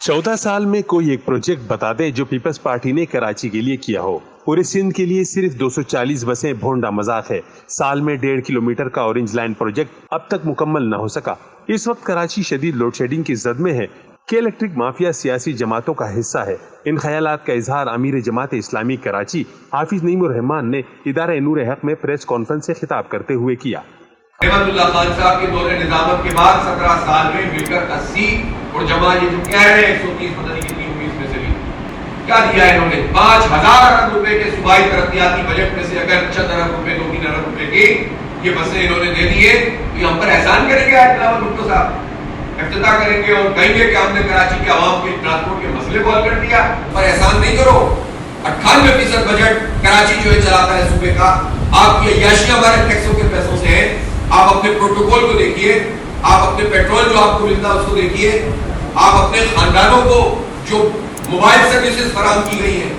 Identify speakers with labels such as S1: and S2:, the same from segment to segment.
S1: 14 साल में कोई एक प्रोजेक्ट बता दे जो पीपल्स पार्टी ने कराची के लिए किया हो। पूरे सिंध के लिए सिर्फ 240 बसें भोंडा मजाक है। साल में 1.5 किलोमीटर का ऑरेंज लाइन प्रोजेक्ट अब तक मुकम्मल न हो सका। इस वक्त कराची शदीद लोड शेडिंग की जद में है कि इलेक्ट्रिक माफिया सियासी जमातों का हिस्सा है। इन ख्यालात का इजहार अमीर जमात इस्लामी कराची हाफिज नईमुर रहमान ने इदारा नूर हक में प्रेस कॉन्फ्रेंस से खिताब करते हुए किया।
S2: रहमतुल्लाह खान साहब के दौरे निजामत के बाद 17 साल में मिलकर 80 और जमा ये जो कह रहे हैं 130 पता नहीं कितनी 19 में से भी क्या दिया है इन्होंने 5000 अरब रुपए के सूबाई तरक्याती बजट में से अगर 6 अरब रुपए 2-3 अरब रुपए के ये बसें इन्होंने दे दिए तो ये हम पर एहसान करेंगे बिलावल भुट्टो साहब। इफ्तिताह करेंगे और कहेंगे कि हमने कराची के आवाम के ट्रांसपोर्ट के मसले को हल कर दिया। पर एहसान नहीं करो। 98% बजट कराची जो है चलाता है सूबे का। आपकी अय्याशी हमारे टैक्सों के पैसों से है। आप अपने प्रोटोकॉल को देखिए, आप अपने पेट्रोल जो आपको मिलता है उसको देखिए, आप अपने खानदानों को जो मोबाइल सर्विसेज फराहम की गई हैं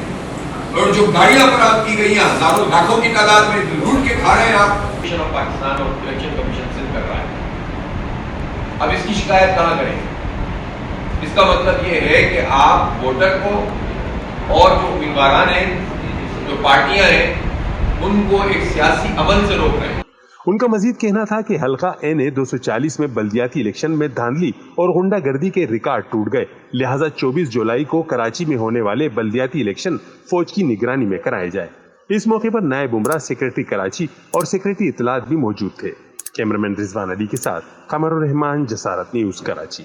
S2: और जो गाड़ियां फराहम की गई हैं हजारों लाखों की तादाद में लूट के खा रहे हैं आप। पाकिस्तान और इलेक्शन कमीशन सिंध कर रहा है। अब इसकी शिकायत कहां करें? इसका मतलब ये है कि आप वोटर को और जो उम्मीदवार हैं, जो पार्टियां हैं, उनको एक सियासी अमल से रोक रहे हैं।
S1: उनका मजीद कहना था कि हल्का NA 240 में बल्दियाती इलेक्शन में धांधली और गुंडागर्दी के रिकॉर्ड टूट गए, लिहाजा 24 जुलाई को कराची में होने वाले बल्दियाती इलेक्शन फौज की निगरानी में कराए जाए। इस मौके पर नायब उमरा, सेक्रेटरी कराची और सेक्रेटरी इत्तलात भी मौजूद थे। कैमरामैन रिजवान अली के साथ कमरुर रहमान, जसारत न्यूज, कराची।